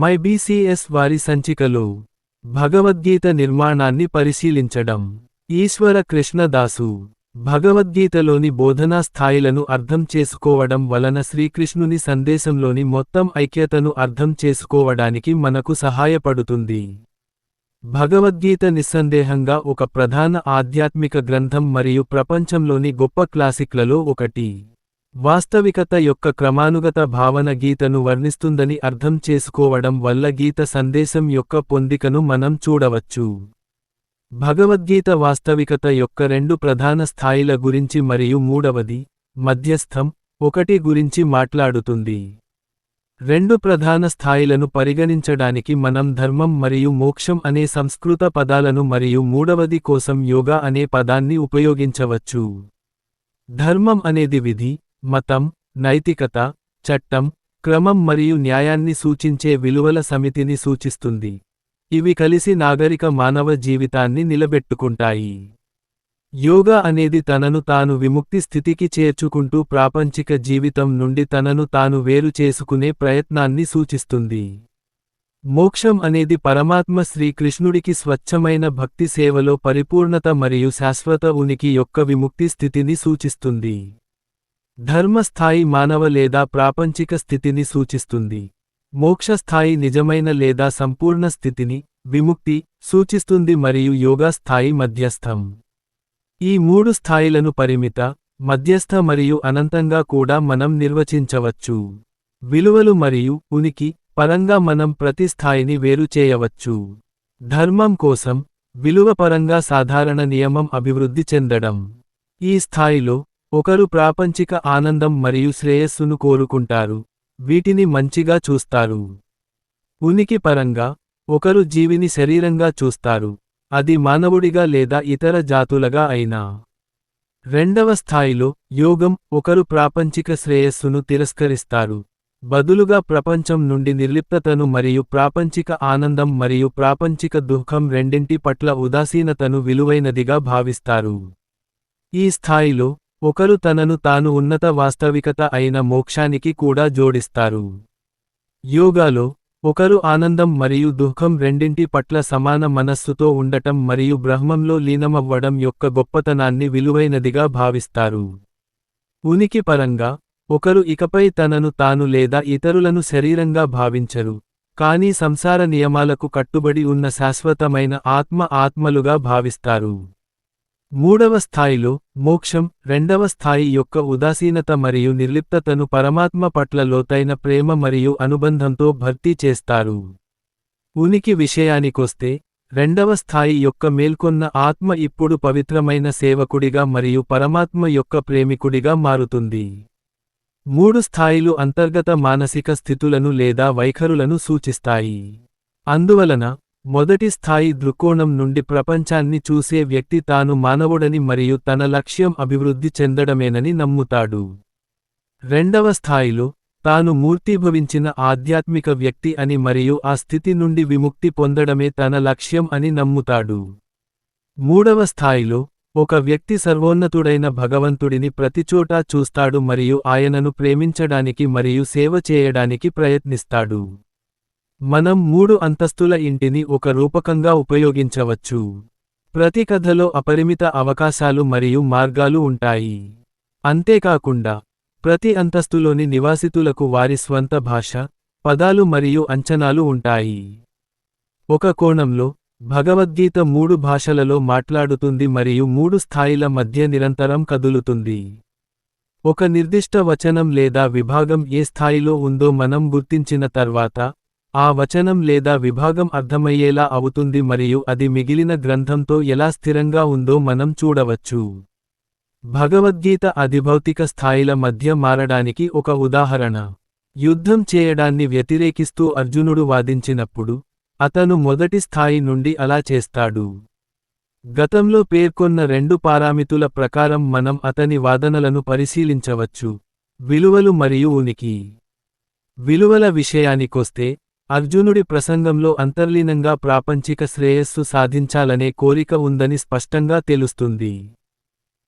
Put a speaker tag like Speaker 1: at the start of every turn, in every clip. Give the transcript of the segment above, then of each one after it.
Speaker 1: MyBCS వారి సంచికలో భగవద్గీత నిర్మాణాన్ని పరిశీలించడం. ఈశ్వర కృష్ణదాసు. భగవద్గీతలోని బోధనా స్థాయిలను అర్థం చేసుకోవడం వలన శ్రీకృష్ణుని సందేశంలోని మొత్తం ఐక్యతను అర్థం చేసుకోవడానికి మనకు సహాయపడుతుంది. భగవద్గీత నిస్సందేహంగా ఒక ప్రధాన ఆధ్యాత్మిక గ్రంథం మరియు ప్రపంచంలోని గొప్ప క్లాసిక్లలో ఒకటి. వాస్తవికత యొక్క క్రమానుగత భావన గీతను వర్ణిస్తుందని అర్థం చేసుకోవడం వల్ల గీత సందేశం యొక్క పొందికను మనం చూడవచ్చు. భగవద్గీత వాస్తవికత యొక్క రెండు ప్రధాన స్థాయిల గురించి మరియు మూడవది, మధ్యస్థం, ఒకటి గురించి మాట్లాడుతుంది. రెండు ప్రధాన స్థాయిలను పరిగణించడానికి మనం ధర్మం మరియు మోక్షం అనే సంస్కృత పదాలను మరియు మూడవది కోసం యోగా అనే పదాన్ని ఉపయోగించవచ్చు. ధర్మం అనేది విధి, మతం, నైతికత, చట్టం, క్రమం మరియు న్యాయాన్ని సూచించే విలువల సమితిని సూచిస్తుంది. ఇవి కలిసి నాగరిక మానవ జీవితాన్ని నిలబెట్టుకుంటాయి. యోగా అనేది తనను తాను విముక్తి స్థితికి చేర్చుకుంటూ ప్రాపంచిక జీవితం నుండి తనను తాను వేరు చేసుకునే ప్రయత్నాన్ని సూచిస్తుంది. మోక్షం అనేది పరమాత్మ శ్రీకృష్ణుడికి స్వచ్ఛమైన భక్తి సేవలో పరిపూర్ణత మరియు శాశ్వత ఉనికి యొక్క విముక్తి స్థితిని సూచిస్తుంది. ధర్మస్థాయి మానవ లేదా ప్రాపంచిక స్థితిని సూచిస్తుంది. మోక్షస్థాయి నిజమైన లేదా సంపూర్ణ స్థితిని, విముక్తి, సూచిస్తుంది మరియు యోగా స్థాయి మధ్యస్థం. ఈ మూడు స్థాయిలను పరిమిత, మధ్యస్థ మరియు అనంతంగా కూడా మనం నిర్వచించవచ్చు. విలువలు మరియు ఉనికి పరంగా మనం ప్రతి స్థాయిని వేరు చేయవచ్చు. ధర్మం కోసం, విలువ పరంగా సాధారణ నియమం అభివృద్ధి చెందడం. ఈ స్థాయిలో, ఒకరు ప్రాపంచిక ఆనందం మరియు శ్రేయస్సును కోరుకుంటారు, వీటిని మంచిగా చూస్తారు. ఉనికి పరంగా, ఒకరు జీవిని శరీరంగా చూస్తారు, అది మానవుడిగా లేదా ఇతర జాతులగా అయినా. రెండవ స్థాయిలో, యోగం, ఒకరు ప్రాపంచిక శ్రేయస్సును తిరస్కరిస్తారు, బదులుగా ప్రపంచం నుండి నిర్లిప్తతను మరియు ప్రాపంచిక ఆనందం మరియు ప్రాపంచిక దుఃఖం రెండింటి పట్ల ఉదాసీనతను విలువైనదిగా భావిస్తారు. ఈ స్థాయిలో, ఒకరు తనను తాను ఉన్నత వాస్తవికత అయిన మోక్షానికి కూడా జోడిస్తారు. యోగాలో, ఒకరు ఆనందం మరియు దుఃఖం రెండింటి పట్ల సమాన మనస్సుతో ఉండటం మరియు బ్రహ్మంలో లీనమవ్వడం యొక్క గొప్పతనాన్ని విలువైనదిగా భావిస్తారు. ఉనికి పరంగా, ఒకరు ఇకపై తనను తాను లేదా ఇతరులను శరీరంగా భావించరు, కానీ సంసార నియమాలకు కట్టుబడి ఉన్న శాశ్వతమైన ఆత్మలుగా భావిస్తారు. మూడవ స్థాయిలో, మోక్షం, రెండవ స్థాయి యొక్క ఉదాసీనత మరియు నిర్లిప్తతను పరమాత్మ పట్ల లోతైన ప్రేమ మరియు అనుబంధంతో భర్తీ చేస్తారు. ఉనికి విషయానికొస్తే, రెండవ స్థాయి యొక్క మేల్కొన్న ఆత్మ ఇప్పుడు పవిత్రమైన సేవకుడిగా మరియు పరమాత్మ యొక్క ప్రేమికుడిగా మారుతుంది. మూడు స్థాయిలు అంతర్గత మానసిక స్థితులను లేదా వైఖరులను సూచిస్తాయి. అందువలన, మొదటి స్థాయి దృక్కోణం నుండి ప్రపంచాన్ని చూసే వ్యక్తి తాను మానవుడని మరియు తన లక్ష్యం అభివృద్ధి చెందడమేనని నమ్ముతాడు. రెండవ స్థాయిలో, తాను మూర్తీభవించిన ఆధ్యాత్మిక వ్యక్తి అని మరియు ఆ స్థితి నుండి విముక్తి పొందడమే తన లక్ష్యం అని నమ్ముతాడు. మూడవ స్థాయిలో, ఒక వ్యక్తి సర్వోన్నతుడైన భగవంతుడిని ప్రతిచోటా చూస్తాడు మరియు ఆయనను ప్రేమించడానికి మరియు సేవ చేయడానికి ప్రయత్నిస్తాడు. మనం మూడు అంతస్తుల ఇంటిని ఒక రూపకంగా ఉపయోగించవచ్చు. ప్రతి కథలో అపరిమిత అవకాశాలు మరియు మార్గాలు ఉంటాయి. అంతేకాకుండా, ప్రతి అంతస్తులోని నివాసితులకు వారి స్వంత భాష, పదాలు మరియు అంచనాలు ఉంటాయి. ఒక కోణంలో, భగవద్గీత మూడు భాషలలో మాట్లాడుతుంది మరియు మూడు స్థాయిల మధ్య నిరంతరం కదులుతుంది. ఒక నిర్దిష్ట వచనం లేదా విభాగం ఏ స్థాయిలో ఉందో మనం గుర్తించిన తర్వాత, ఆ వచనం లేదా విభాగం అర్థమయ్యేలా అవుతుంది మరియు అది మిగిలిన గ్రంథంతో ఎలా స్థిరంగా ఉందో మనం చూడవచ్చు. భగవద్గీత అధిభౌతిక స్థాయిల మధ్య మారడానికి ఒక ఉదాహరణ. యుద్ధం చేయడాన్ని వ్యతిరేకిస్తూ అర్జునుడు వాదించినప్పుడు, అతను మొదటి స్థాయి నుండి అలా చేస్తాడు. గతంలో పేర్కొన్న రెండు పారామితుల ప్రకారం మనం అతని వాదనలను పరిశీలించవచ్చు: విలువలు మరియు ఉనికి. విలువల విషయానికొస్తే, అర్జునుడి ప్రసంగంలో అంతర్లీనంగా ప్రాపంచిక శ్రేయస్సు సాధించాలనే కోరిక ఉందని స్పష్టంగా తెలుస్తుంది.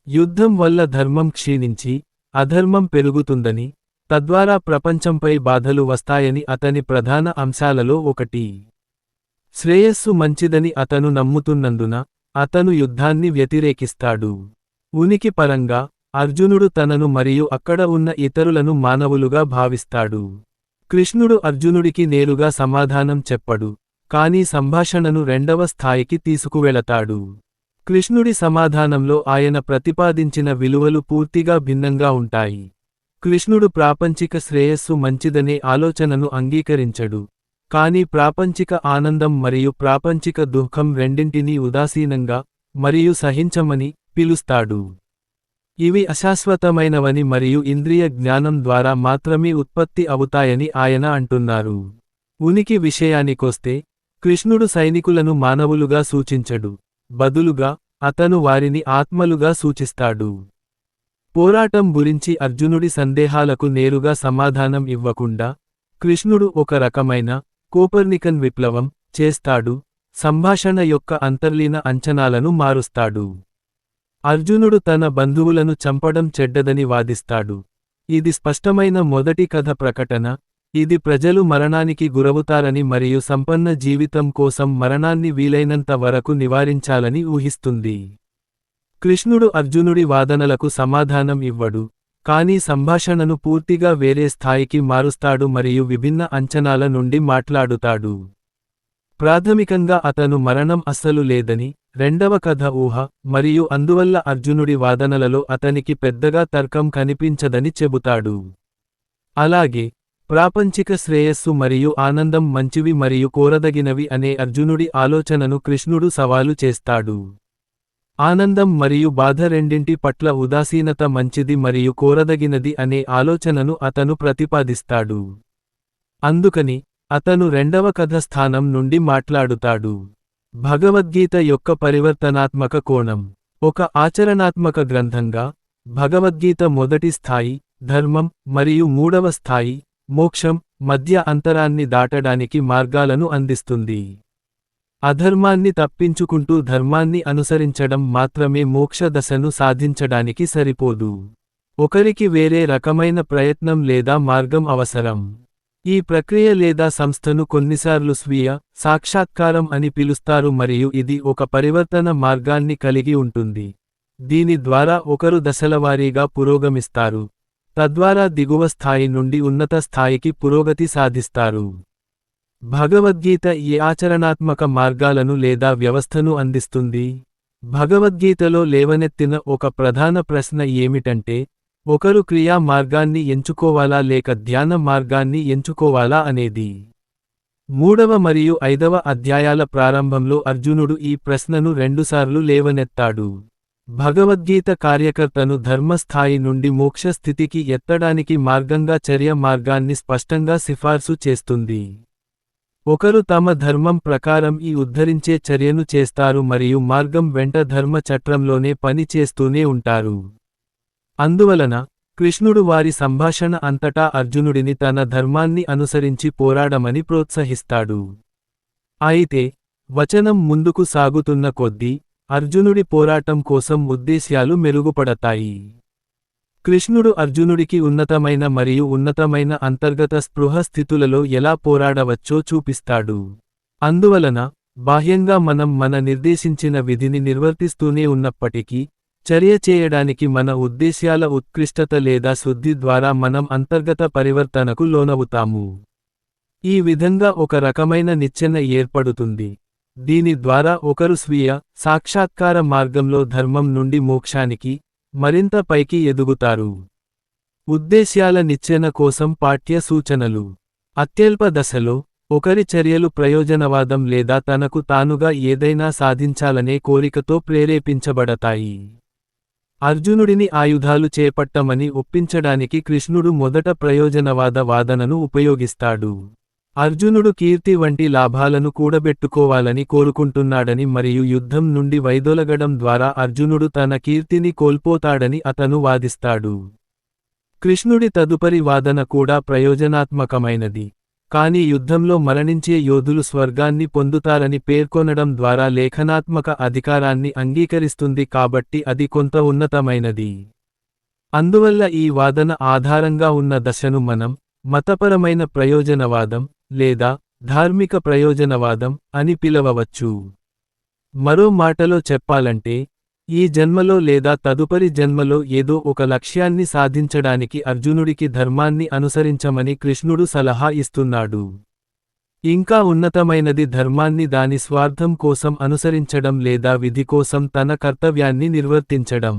Speaker 1: యుద్ధం వల్ల ధర్మం క్షీణించి, అధర్మం పెరుగుతుందని, తద్వారా ప్రపంచంపై బాధలు వస్తాయని అతని ప్రధాన అంశాలలో ఒకటి. శ్రేయస్సు మంచిదని అతను నమ్ముతున్నందున అతను యుద్ధాన్ని వ్యతిరేకిస్తాడు. ఉనికి పరంగా అర్జునుడు తనను మరియు అక్కడ ఉన్న ఇతరులను మానవులుగా భావిస్తాడు. కృష్ణుడు అర్జునుడికి నేరుగా సమాధానం చెప్పడు, కానీ సంభాషణను రెండవ స్థాయికి తీసుకువెళతాడు. కృష్ణుడి సమాధానంలో ఆయన ప్రతిపాదించిన విలువలు పూర్తిగా భిన్నంగా ఉంటాయి. కృష్ణుడు ప్రాపంచిక శ్రేయస్సు మంచిదనే ఆలోచనను అంగీకరించడు, కానీ ప్రాపంచిక ఆనందం మరియు ప్రాపంచిక దుఃఖం రెండింటినీ ఉదాసీనంగా మరియు సహించమని పిలుస్తాడు. ఇవి అశాశ్వతమైనవని మరియు ఇంద్రియ జ్ఞానం ద్వారా మాత్రమే ఉత్పత్తి అవుతాయని ఆయన అంటున్నారు. ఉనికి విషయానికొస్తే కృష్ణుడు సైనికులను మానవులుగా సూచించడు, బదులుగా అతను వారిని ఆత్మలుగా సూచిస్తాడు. పోరాటం గురించి అర్జునుడి సందేహాలకు నేరుగా సమాధానం ఇవ్వకుండా కృష్ణుడు ఒక రకమైన కోపర్నికన్ విప్లవం చేస్తాడు, సంభాషణ యొక్క అంతర్లీన అంచనాలను మారుస్తాడు. అర్జునుడు తన బంధువులను చంపడం చెడ్డదని వాదిస్తాడు. ఇది స్పష్టమైన మొదటి కథ ప్రకటన, ఇది ప్రజలు మరణానికి గురవుతారని మరియు సంపన్న జీవితం కోసం మరణాన్ని వీలైనంత వరకు నివారించాలని ఊహిస్తుంది. కృష్ణుడు అర్జునుడి వాదనలకు సమాధానం ఇవ్వడు, కానీ సంభాషణను పూర్తిగా వేరే స్థాయికి మారుస్తాడు మరియు విభిన్న అంచనాల నుండి మాట్లాడుతాడు. ప్రాథమికంగా అతను మరణం అస్సలు లేదని, రెండవ కథ ఊహ, మరియు అందువల్ల అర్జునుడి వాదనలలో అతనికి పెద్దగా తర్కం కనిపించదని చెబుతాడు. అలాగే ప్రాపంచిక శ్రేయస్సు మరియు ఆనందం మంచివి మరియు కోరదగినవి అనే అర్జునుడి ఆలోచనను కృష్ణుడు సవాలు చేస్తాడు. ఆనందం మరియు బాధ రెండింటి పట్ల ఉదాసీనత మంచిది మరియు కోరదగినది అనే ఆలోచనను అతను ప్రతిపాదిస్తాడు. అందుకని అతను రెండవ కథ స్థానం నుండి మాట్లాడుతాడు. భగవద్గీత యొక్క పరివర్తనాత్మక కోణం. ఒక ఆచరణాత్మక గ్రంథంగా భగవద్గీత మొదటి స్థాయి, ధర్మం, మరియు మూడవ స్థాయి, మోక్షం, మధ్య అంతరాన్ని దాటడానికి మార్గాలను అందిస్తుంది. అధర్మాన్ని తప్పించుకుంటూ ధర్మాన్ని అనుసరించడం మాత్రమే మోక్ష దశను సాధించడానికి సరిపోదు. ఒకరికి వేరే రకమైన ప్రయత్నం లేదా మార్గం అవసరం. ఈ ప్రక్రియ లేదా సంస్థను కొన్నిసార్లు స్వీయ సాక్షాత్కారం అని పిలుస్తారు మరియు ఇది ఒక పరివర్తన మార్గాన్ని కలిగి ఉంటుంది. దీని ద్వారా ఒకరు దశలవారీగా పురోగమిస్తారు, తద్వారా దిగువ స్థాయి నుండి ఉన్నత స్థాయికి పురోగతి సాధిస్తారు. భగవద్గీత ఈ ఆచరణాత్మక మార్గాలను లేదా వ్యవస్థను అందిస్తుంది. భగవద్గీతలో లేవనెత్తిన ఒక ప్రధాన ప్రశ్న ఏమిటంటే, ఒకరు క్రియా మార్గాన్ని ఎంచుకోవాలా లేక ధ్యాన మార్గాన్ని ఎంచుకోవాలా అనేది. 3వ మరియు 5వ అధ్యాయాల ప్రారంభంలో అర్జునుడు ఈ ప్రశ్నను రెండుసార్లు లేవనెత్తాడు. భగవద్గీత కార్యకర్తను ధర్మస్థాయి నుండి మోక్ష స్థితికి ఎత్తడానికి మార్గంగా చర్య మార్గాన్ని స్పష్టంగా సిఫార్సు చేస్తుంది. ఒకరు తమ ధర్మం ప్రకారం ఈ ఉద్ధరించే చర్యను చేస్తారు మరియు మార్గం వెంట ధర్మ చట్రంలోనే పని చేస్తూనే ఉంటారు. అందువలన కృష్ణుడు వారి సంభాషణ అంతటా అర్జునుడిని తన ధర్మాన్ని అనుసరించి పోరాడమని ప్రోత్సహిస్తాడు. అయితే వచనం ముందుకు సాగుతున్న కొద్దీ అర్జునుడి పోరాటం కోసం ఉద్దేశ్యాలు మెరుగుపడతాయి. కృష్ణుడు అర్జునుడికి ఉన్నతమైన మరియు ఉన్నతమైన అంతర్గత స్పృహ స్థితులలో ఎలా పోరాడవచ్చో చూపిస్తాడు. అందువలన బాహ్యంగా మనం మన నిర్దేశించిన విధిని నిర్వర్తిస్తూనే ఉన్నప్పటికీ, చర్య చేయడానికి మన ఉద్దేశ్యాల ఉత్కృష్టత లేదా శుద్ధి ద్వారా మనం అంతర్గత పరివర్తనకు లోనవుతాము. ఈ విధంగా ఒక రకమైన నిచ్చెన ఏర్పడుతుంది. దీని ద్వారా ఒకరు స్వీయ సాక్షాత్కార మార్గంలో ధర్మం నుండి మోక్షానికి మరింత పైకి ఎదుగుతారు. ఉద్దేశ్యాల నిచ్చెన కోసం పాఠ్య సూచనలు. అత్యల్ప దశలో ఒకరి చర్యలు ప్రయోజనవాదం లేదా తనకు తానుగా ఏదైనా సాధించాలనే కోరికతో ప్రేరేపించబడతాయి. అర్జునుడిని ఆయుధాలు చేపట్టమని ఒప్పించడానికి కృష్ణుడు మొదట ప్రయోజనవాద వాదనను ఉపయోగిస్తాడు. అర్జునుడు కీర్తి వంటి లాభాలను కూడబెట్టుకోవాలని కోరుకుంటున్నాడని మరియు యుద్ధం నుండి వైదొలగడం ద్వారా అర్జునుడు తన కీర్తిని కోల్పోతాడని అతను వాదిస్తాడు. కృష్ణుడి తదుపరి వాదన కూడా ప్రయోజనాత్మకమైనది, కానీ యుద్ధంలో మరణించే యోధులు స్వర్గాన్ని పొందుతారని పేర్కొనడం ద్వారా లేఖనాత్మక అధికారాన్ని అంగీకరిస్తుంది కాబట్టి అది కొంత ఉన్నతమైనది. అందువల్ల ఈ వాదన ఆధారంగా ఉన్న దశను మనం మతపరమైన ప్రయోజనవాదం లేదా ధార్మిక ప్రయోజనవాదం అని పిలవవచ్చు. మరో మాటలో చెప్పాలంటే, ఈ జన్మలో లేదా తదుపరి జన్మలో ఏదో ఒక లక్ష్యాన్ని సాధించడానికి అర్జునుడికి ధర్మాన్ని అనుసరించమని కృష్ణుడు సలహా ఇస్తున్నాడు. ఇంకా ఉన్నతమైనది ధర్మాన్ని దాని స్వార్థం కోసం అనుసరించడం లేదా విధి కోసం తన కర్తవ్యాన్ని నిర్వర్తించడం.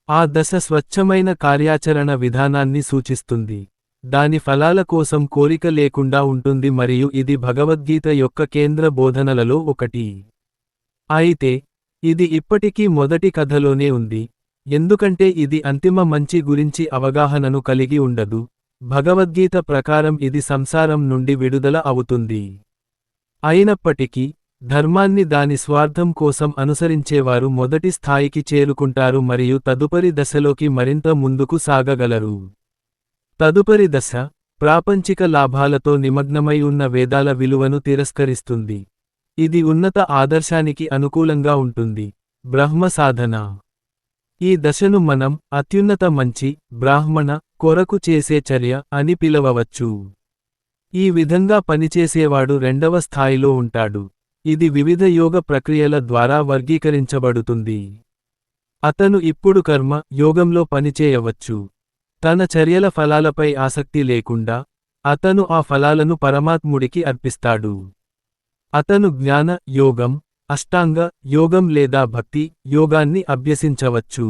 Speaker 1: ఆ దశ స్వచ్ఛమైన కార్యాచరణ విధానాన్ని సూచిస్తుంది. దాని ఫలాల కోసం కోరిక లేకుండా ఉంటుంది మరియు ఇది భగవద్గీత యొక్క కేంద్ర బోధనలలో ఒకటి. అయితే, ఇది ఇప్పటికీ మొదటి కథలోనే ఉంది, ఎందుకంటే ఇది అంతిమ మంచి గురించి అవగాహనను కలిగి ఉండదు. భగవద్గీత ప్రకారం ఇది సంసారం నుండి విడుదల అవుతుంది. అయినప్పటికీ, ధర్మాన్ని దాని స్వార్థం కోసం అనుసరించేవారు మొదటి స్థాయికి చేరుకుంటారు మరియు తదుపరి దశలోకి మరింత ముందుకు సాగగలరు. తదుపరి దశ, ప్రాపంచిక లాభాలతో నిమగ్నమై ఉన్న వేదాల విలువను తిరస్కరిస్తుంది. ఇది ఉన్నత ఆదర్శానికి అనుకూలంగా ఉంటుంది. బ్రహ్మ సాధన. ఈ దశను మనం అత్యున్నత మంచి, బ్రాహ్మణ, కొరకు చేసే చర్య అని పిలవవచ్చు. ఈ విధంగా పనిచేసేవాడు రెండవ స్థాయిలో ఉంటాడు. ఇది వివిధ యోగ ప్రక్రియల ద్వారా వర్గీకరించబడుతుంది. అతను ఇప్పుడు కర్మ యోగంలో పనిచేయవచ్చు. తన చర్యల ఫలాలపై ఆసక్తి లేకుండా, అతను ఆ ఫలాలను పరమాత్ముడికి అర్పిస్తాడు. అతను జ్ఞాన యోగం, అష్టాంగ యోగం లేదా భక్తి యోగాన్ని అభ్యసించవచ్చు.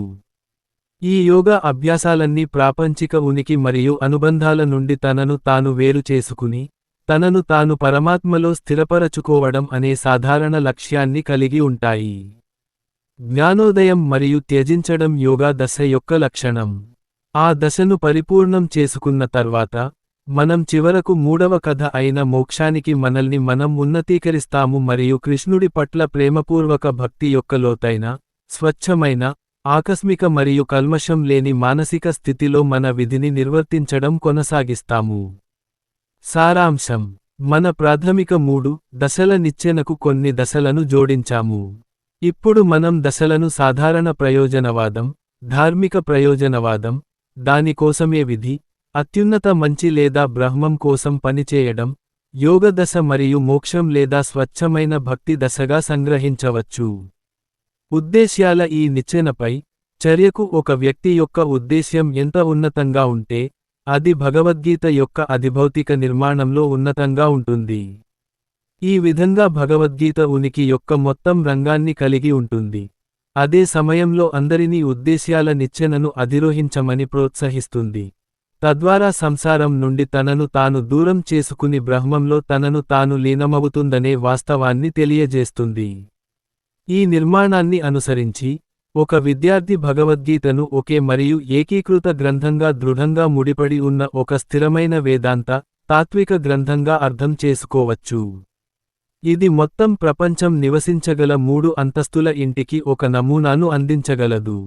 Speaker 1: ఈ యోగా అభ్యాసాలన్నీ ప్రాపంచిక ఉనికి మరియు అనుబంధాల నుండి తనను తాను వేరు చేసుకుని, తనను తాను పరమాత్మలో స్థిరపరచుకోవడం అనే సాధారణ లక్ష్యాన్ని కలిగి ఉంటాయి. జ్ఞానోదయం మరియు త్యజించడం యోగా దశ యొక్క లక్షణం. ఆ దశను పరిపూర్ణం చేసుకున్న తర్వాత, మనం చివరకు మూడవ కథ అయిన మోక్షానికి మనల్ని మనం ఉన్నతీకరిస్తాము మరియు కృష్ణుడి పట్ల ప్రేమపూర్వక భక్తి యొక్క లోతైన, స్వచ్ఛమైన, ఆకస్మిక మరియు కల్మషం లేని మానసిక స్థితిలో మన విధిని నిర్వర్తించడం కొనసాగిస్తాము. సారాంశం: మన ప్రాథమిక 3 దశల నిచ్చెనకు కొన్ని దశలను జోడించాము. ఇప్పుడు మనం దశలను సాధారణ ప్రయోజనవాదం, ధార్మిక ప్రయోజనవాదం, దాని కోసమే విధి, అత్యున్నత మంచి లేదా బ్రహ్మం కోసం పనిచేయడం, యోగ దశ మరియు మోక్షం లేదా స్వచ్ఛమైన భక్తి దశగా సంగ్రహించవచ్చు. ఉద్దేశ్యాల ఈ నిచ్చెనపై, చర్యకు ఒక వ్యక్తి యొక్క ఉద్దేశ్యం ఎంత ఉన్నతంగా ఉంటే, అది భగవద్గీత యొక్క అధిభౌతిక నిర్మాణంలో ఉన్నతంగా ఉంటుంది. ఈ విధంగా భగవద్గీత ఉనికి యొక్క మొత్తం రంగాన్ని కలిగి ఉంటుంది. అదే సమయంలో అందరినీ ఉద్దేశ్యాల నిచ్చెనను అధిరోహించమని ప్రోత్సహిస్తుంది. తద్వారా సంసారం నుండి తనను తాను దూరం చేసుకుని బ్రహ్మంలో తనను తాను లీనమవుతుందనే వాస్తవాన్ని తెలియజేస్తుంది. ఈ నిర్మాణాన్ని అనుసరించి, ఒక విద్యార్థి భగవద్గీతను ఒకే మరియు ఏకీకృత గ్రంథంగా దృఢంగా ముడిపడి ఉన్న ఒక స్థిరమైన వేదాంత, తాత్విక గ్రంథంగా అర్థం చేసుకోవచ్చు. ఇది మొత్తం ప్రపంచం నివసించగల 3 అంతస్తుల ఇంటికి ఒక నమూనాను అందించగలదు.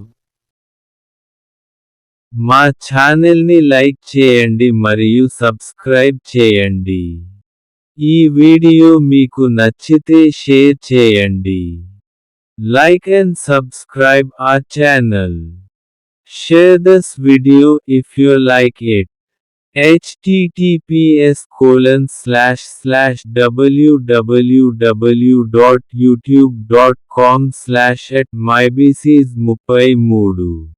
Speaker 2: మా ఛానల్ని లైక్ చేయండి మరియు సబ్స్క్రైబ్ చేయండి. ఈ వీడియో మీకు నచ్చితే షేర్ చేయండి. Like and subscribe our channel. Share this video if you like it. https://www.youtube.com/@mybices33